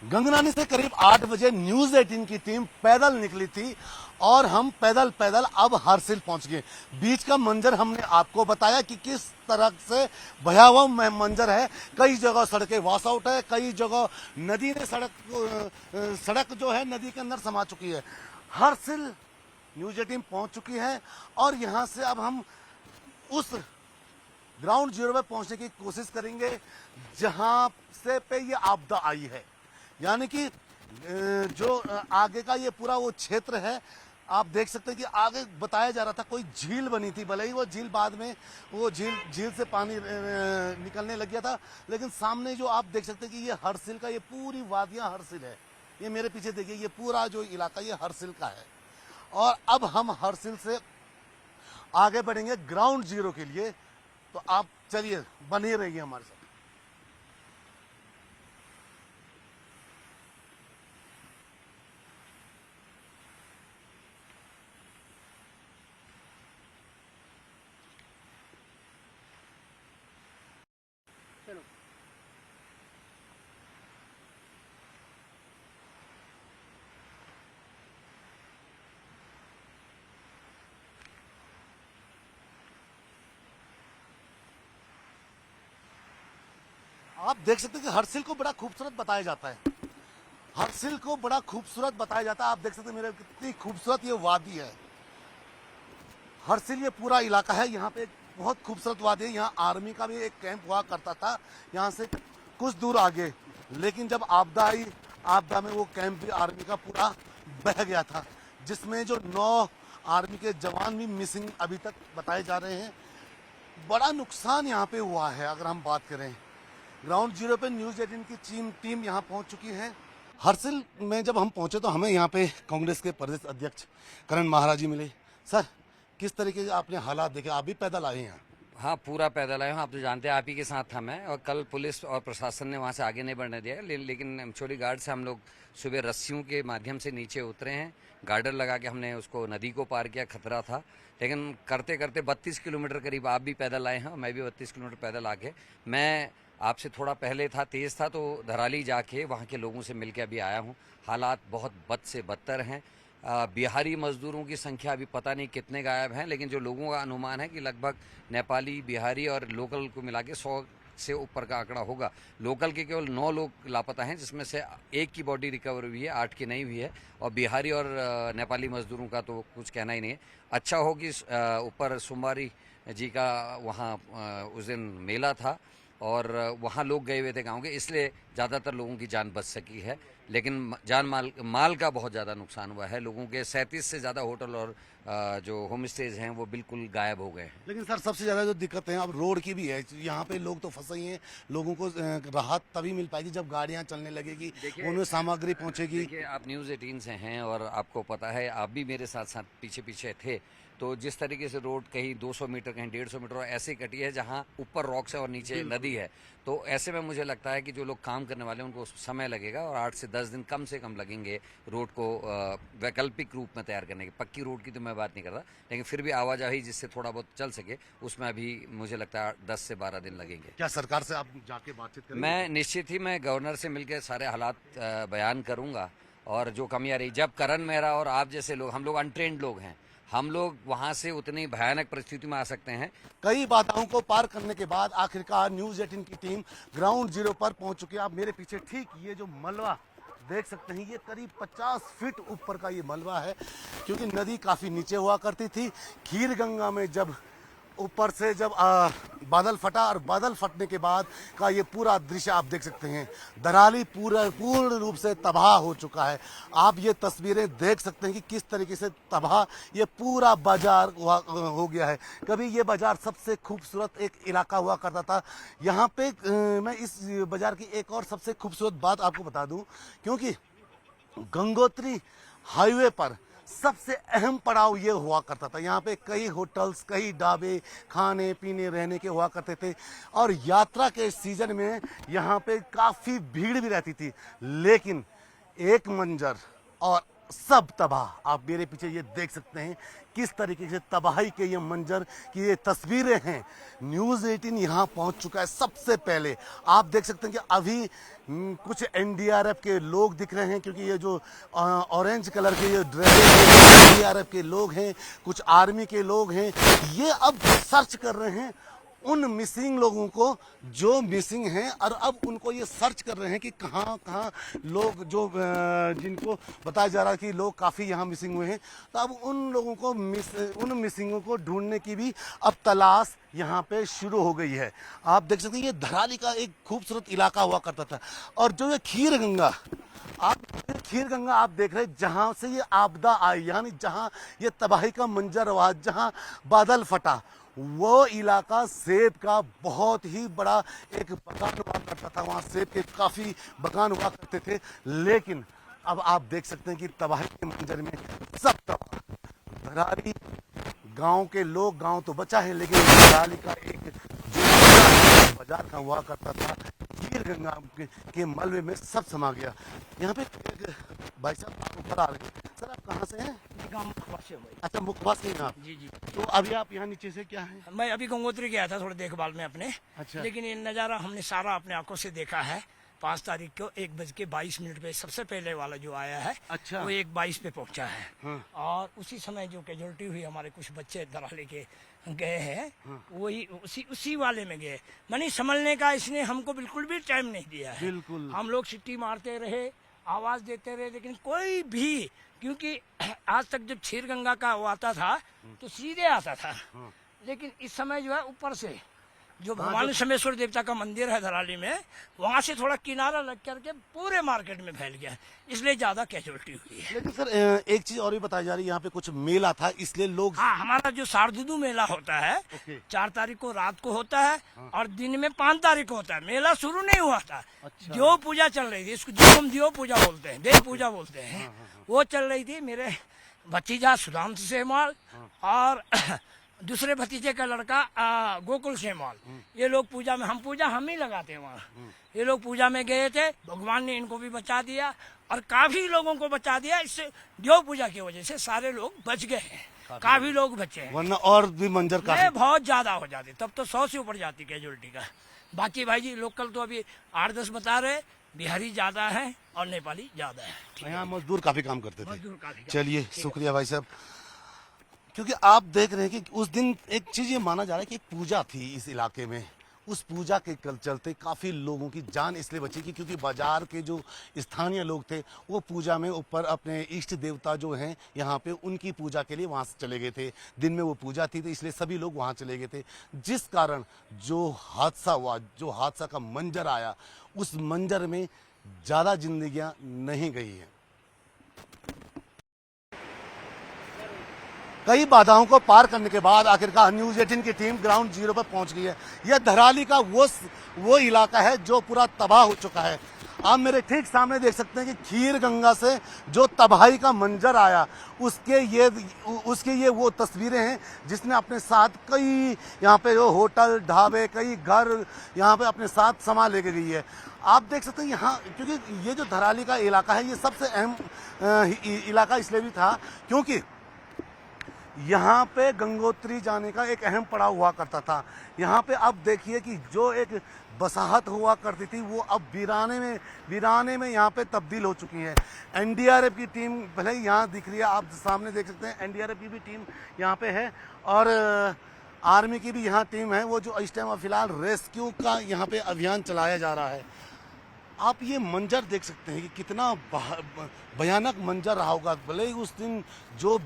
गंगनानी से करीब 8 बजे न्यूज 18 की टीम पैदल निकली थी और हम पैदल पैदल अब हरसिल पहुंच गए। बीच का मंजर हमने आपको बताया कि किस तरह से भयावह मंजर है। कई जगह सड़कें वॉश आउट है, कई जगह नदी ने सड़क जो है नदी के अंदर समा चुकी है। हरसिल न्यूज 18 पहुंच चुकी है और यहां से अब हम उस ग्राउंड जीरो पे पहुंचने की कोशिश करेंगे जहां से पे ये आपदा आई है। यानी कि जो आगे का ये पूरा वो क्षेत्र है, आप देख सकते हैं कि आगे बताया जा रहा था कोई झील बनी थी, भले ही वो झील बाद में वो झील से पानी निकलने लग गया था, लेकिन सामने जो आप देख सकते हैं कि ये हरसिल का ये पूरी वादियां हरसिल है। ये मेरे पीछे देखिए, ये पूरा जो इलाका ये हरसिल का है। और अब हम हरसिल से आगे बढ़ेंगे ग्राउंड जीरो के लिए, तो आप चलिए बने रहिए हमारे साथ। आप देख सकते हैं कि हरसिल को बड़ा खूबसूरत बताया जाता है। हरसिल को बड़ा खूबसूरत बताया जाता है। आप देख सकते हैं मेरे कितनी खूबसूरत ये वादी है। हरसिल ये पूरा इलाका है, यहाँ पे बहुत खूबसूरत वादी है। यहाँ आर्मी का भी एक कैंप हुआ करता था यहाँ से कुछ दूर आगे, लेकिन जब आपदा आई, आपदा में वो कैंप भी आर्मी का पूरा बह गया था, जिसमें जो 9 आर्मी के जवान भी मिसिंग अभी तक बताए जा रहे हैं। बड़ा नुकसान यहाँ पे हुआ है। अगर हम बात करें ग्राउंड जीरो पे न्यूज 18 की टीम यहाँ पहुँच चुकी है। हरसिल में जब हम पहुंचे तो हमें यहाँ पे कांग्रेस के प्रदेश अध्यक्ष करण महाराज जी मिले। सर, किस तरीके से आपने हालात देखे? आप भी पैदल आए हैं? हाँ, पूरा पैदल आए हूँ। आप तो जानते हैं, आप ही के साथ था मैं, और कल पुलिस और प्रशासन ने वहाँ से आगे नहीं बढ़ने दिया, लेकिन चोरी गार्ड से हम लोग सुबह रस्सियों के माध्यम से नीचे उतरे हैं। गार्डर लगा के हमने उसको नदी को पार किया, खतरा था, लेकिन करते करते 32 किलोमीटर करीब आप भी पैदल आए हैं और मैं भी 32 किलोमीटर पैदल आके, मैं आपसे थोड़ा पहले था, तेज़ था, तो धराली जाके वहाँ के लोगों से मिल के अभी आया हूँ। हालात बहुत बद से बदतर हैं। बिहारी मजदूरों की संख्या अभी पता नहीं कितने गायब हैं, लेकिन जो लोगों का अनुमान है कि लगभग नेपाली, बिहारी और लोकल को मिला के 100 से ऊपर का आंकड़ा होगा। लोकल के केवल 9 लोग लापता हैं, जिसमें से एक की बॉडी रिकवर हुई है, 8 की नहीं हुई है, और बिहारी और नेपाली मजदूरों का तो कुछ कहना ही नहीं है। अच्छा हो कि ऊपर सोमवारी जी का वहाँ उस दिन मेला था और वहाँ लोग गए हुए थे गाँव के, इसलिए ज़्यादातर लोगों की जान बच सकी है, लेकिन जान माल का बहुत ज़्यादा नुकसान हुआ है। लोगों के 37 से ज़्यादा होटल और जो होम स्टेज हैं वो बिल्कुल गायब हो गए हैं। लेकिन सर, सबसे ज़्यादा जो दिक्कत है अब रोड की भी है। यहाँ पे लोग तो फंसे ही हैं। लोगों को राहत तभी मिल पाएगी जब गाड़ियाँ चलने लगेगी, उनमें सामग्री पहुँचेगी। देखिए, आप न्यूज़ 18 से हैं और आपको पता है, आप भी मेरे साथ साथ पीछे पीछे थे, तो जिस तरीके से रोड कहीं 200 मीटर कहीं 150 मीटर ऐसे कटी है जहाँ ऊपर रॉक्स है और नीचे नदी है, तो ऐसे में मुझे लगता है कि जो लोग काम करने वाले हैं उनको समय लगेगा और 8 से 10 दिन कम से कम लगेंगे रोड को वैकल्पिक रूप में तैयार करने के। पक्की रोड की तो मैं बात नहीं कर रहा, लेकिन फिर भी आवाजाही जिससे थोड़ा बहुत चल सके, उसमें अभी मुझे लगता है 10 से 12 दिन लगेंगे। क्या सरकार से आप जाके बातचीत करेंगे? मैं निश्चित ही मैं गवर्नर से मिलकर सारे हालात बयान करूंगा, और जो कमी आ रही, जब करण मेहरा और आप जैसे लोग, हम लोग अनट्रेंड लोग हैं, हम लोग वहां से उतनी भयानक परिस्थिति में आ सकते हैं। कई बाधाओं को पार करने के बाद आखिरकार न्यूज 18 की टीम ग्राउंड जीरो पर पहुंच चुकी है। आप मेरे पीछे ठीक ये जो मलबा देख सकते हैं, ये करीब 50 फीट ऊपर का ये मलबा है, क्योंकि नदी काफी नीचे हुआ करती थी। खीर गंगा में जब ऊपर से जब बादल फटा और बादल फटने के बाद का ये पूरा दृश्य आप देख सकते हैं। दराली पूर्ण रूप से तबाह हो चुका है। आप ये तस्वीरें देख सकते हैं कि किस तरीके से तबाह ये पूरा बाजार हो गया है। कभी ये बाजार सबसे खूबसूरत एक इलाका हुआ करता था। यहाँ पे मैं इस बाजार की एक और सबसे खूबसूरत बात आपको बता दूं, क्योंकि गंगोत्री हाईवे पर सबसे अहम पड़ाव ये हुआ करता था। यहाँ पे कई होटल्स, कई ढाबे, खाने पीने रहने के हुआ करते थे, और यात्रा के सीजन में यहाँ पे काफ़ी भीड़ भी रहती थी। लेकिन एक मंजर और सब तबाह। आप मेरे पीछे ये देख सकते हैं किस तरीके से तबाही के ये मंजर की ये तस्वीरें हैं। न्यूज़ 18 यहाँ पहुँच चुका है सबसे पहले। आप देख सकते हैं कि अभी कुछ एनडीआरएफ के लोग दिख रहे हैं, क्योंकि ये जो ऑरेंज कलर के ये ड्रेस एनडीआरएफ के लोग हैं, कुछ आर्मी के लोग हैं, ये अब सर्च कर रहे हैं उन मिसिंग लोगों को जो मिसिंग हैं, और अब उनको ये सर्च कर रहे हैं कि कहाँ कहाँ लोग जो जिनको बताया जा रहा है कि लोग काफ़ी यहाँ मिसिंग हुए हैं। तो अब उन लोगों को उन मिसिंगों को ढूंढने की भी अब तलाश यहाँ पे शुरू हो गई है। आप देख सकते हैं ये धराली का एक खूबसूरत इलाका हुआ करता था, और जो ये खीर गंगा आप देख रहे हैं, जहां से ये आपदा आई, यानी जहां ये तबाही का मंजर हुआ, जहां बादल फटा, वो इलाका सेब का बहुत ही बड़ा एक बगान हुआ करता था। वहाँ सेब के काफ़ी बगान हुआ करते थे, लेकिन अब आप देख सकते हैं कि तबाही के मंजर में सब तबाह। धराली गांव के लोग, गांव तो बचा है, लेकिन धराली का एक जो बाजार का हुआ करता था, खीर गंगा के मलबे में सब समा गया। यहाँ पे एक भाई साहब आप ऊपर आ रहे हैं। सर आप कहाँ से हैं? अच्छा, मुखवास के यहाँ। जी जी। तो अभी आप यहाँ नीचे से क्या है? मैं अभी गंगोत्री गया था थोड़ी देखभाल में अपने। अच्छा। लेकिन ये नज़ारा हमने सारा अपने आंखों से देखा है। 5 तारीख को 1:22 पे सबसे पहले वाला जो आया है, अच्छा। वो 1:22 पे पहुंचा है। हाँ। और उसी समय जो कैजुअल्टी हुई, हमारे कुछ बच्चे धराली के गए हैं, वही उसी वाले में गए। मनी संभलने का इसने हमको बिल्कुल भी टाइम नहीं दिया है। बिल्कुल। हम लोग सिटी मारते रहे, आवाज देते रहे, लेकिन कोई भी, क्योंकि आज तक जब क्षीर गंगा का वो आता था तो सीधे आता था, लेकिन इस समय जो है ऊपर से जो भगवान शमेश्वर देवता का मंदिर है धराली में, वहाँ से थोड़ा किनारा लग करके पूरे मार्केट में फैल गया, इसलिए ज्यादा कैजुअल्टी हुई है। लेकिन सर एक चीज और भी बताई जा रही है, यहाँ पे कुछ मेला था इसलिए लोग। हाँ, हमारा जो शारदुदू मेला होता है, 4 तारीख को रात को होता है, और दिन में 5 तारीख को होता है। मेला शुरू नहीं हुआ था। अच्छा। दियो पूजा चल रही थी, इसको जो हम दियो पूजा बोलते हैं, देव पूजा बोलते हैं, वो चल रही थी। मेरे भतीजा सुधांशु सेमाल और दूसरे भतीजे का लड़का गोकुल सेमाल, ये लोग पूजा में, हम ही लगाते हैं वहाँ। ये लोग पूजा में गए थे, भगवान ने इनको भी बचा दिया और काफी लोगों को बचा दिया। इससे देव पूजा की वजह से सारे लोग बच गए हैं, काफी लोग बचे हैं, वरना और भी मंजर काफी बहुत ज्यादा हो जाते, तब तो 100 से ऊपर जाती कैजुअल्टी का। बाकी भाई जी लोकल तो अभी 8-10 बता रहे, बिहारी ज्यादा है और नेपाली ज्यादा है। यहाँ मजदूर काफी काम करते थे। मजदूर काफी काम। चलिए, शुक्रिया भाई साहब। क्योंकि आप देख रहे हैं कि उस दिन एक चीज ये माना जा रहा है कि पूजा थी इस इलाके में, उस पूजा के चलते काफी लोगों की जान इसलिए बची कि क्योंकि बाजार के जो स्थानीय लोग थे वो पूजा में ऊपर अपने इष्ट देवता जो हैं यहाँ पे उनकी पूजा के लिए वहाँ से चले गए थे। दिन में वो पूजा थी तो इसलिए सभी लोग वहाँ चले गए थे, जिस कारण जो हादसा हुआ, जो हादसा का मंजर आया, उस मंजर में ज्यादा जिंदगियां नहीं गई हैं। कई बाधाओं को पार करने के बाद आखिरकार न्यूज़ 18 की टीम ग्राउंड जीरो पर पहुंच गई है। यह धराली का वो इलाका है जो पूरा तबाह हो चुका है। आप मेरे ठीक सामने देख सकते हैं कि खीर गंगा से जो तबाही का मंजर आया, उसके ये वो तस्वीरें हैं जिसने अपने साथ कई यहाँ पे जो होटल, ढाबे, कई घर यहाँ पे अपने साथ समा लेके गई है। आप देख सकते हैं यहाँ, क्योंकि ये जो धराली का इलाका है ये सबसे अहम इलाका इसलिए भी था क्योंकि यहाँ पे गंगोत्री जाने का एक अहम पड़ाव हुआ करता था। यहाँ पे अब देखिए कि जो एक बसाहत हुआ करती थी वो अब वीराने में यहाँ पे तब्दील हो चुकी है। एनडीआरएफ की टीम भले ही यहाँ दिख रही है, आप सामने देख सकते हैं, एनडीआरएफ की भी टीम यहाँ पे है और आर्मी की भी यहाँ टीम है। वो जो इस टाइम फिलहाल रेस्क्यू का यहाँ पे अभियान चलाया जा रहा है। आप ये मंजर देख सकते हैं कि कितना भयानक मंजर रहा होगा। भले ही उस दिन जो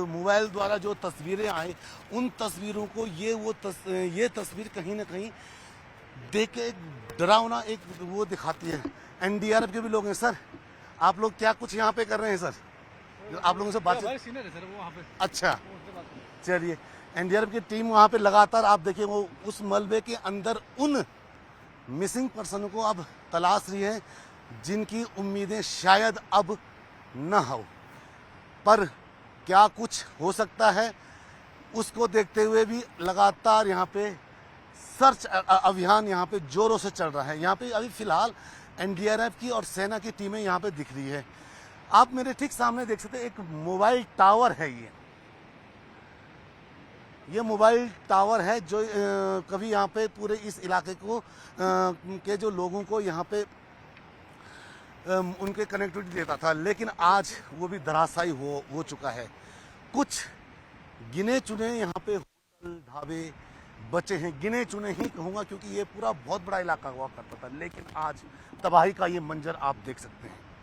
मोबाइल द्वारा जो तस्वीरें आई, उन तस्वीरों को ये तस्वीर कहीं ना कहीं देख के एक डरावना एक वो दिखाती है। एनडीआरएफ के भी लोग हैं। सर आप लोग क्या कुछ यहाँ पे कर रहे हैं? सर आप लोगों से बातचीत। अच्छा, चलिए, एनडीआरएफ की टीम वहाँ पे लगातार, आप देखिए वो उस मलबे के अंदर उन मिसिंग पर्सनों को अब तलाश रही है जिनकी उम्मीदें शायद अब न हो, पर क्या कुछ हो सकता है उसको देखते हुए भी लगातार यहाँ पे सर्च अभियान यहाँ पे जोरों से चल रहा है। यहाँ पे अभी फिलहाल एनडीआरएफ की और सेना की टीमें यहाँ पे दिख रही है। आप मेरे ठीक सामने देख सकते हैं एक मोबाइल टावर है ये मोबाइल टावर है जो कभी यहाँ पे पूरे इस इलाके को के जो लोगों को यहाँ पे उनके कनेक्टिविटी देता था, लेकिन आज वो भी धराशायी हो चुका है। कुछ गिने चुने यहाँ पे होटल ढाबे बचे हैं, गिने चुने ही कहूँगा क्योंकि ये पूरा बहुत बड़ा इलाका हुआ करता था, लेकिन आज तबाही का ये मंजर आप देख सकते हैं।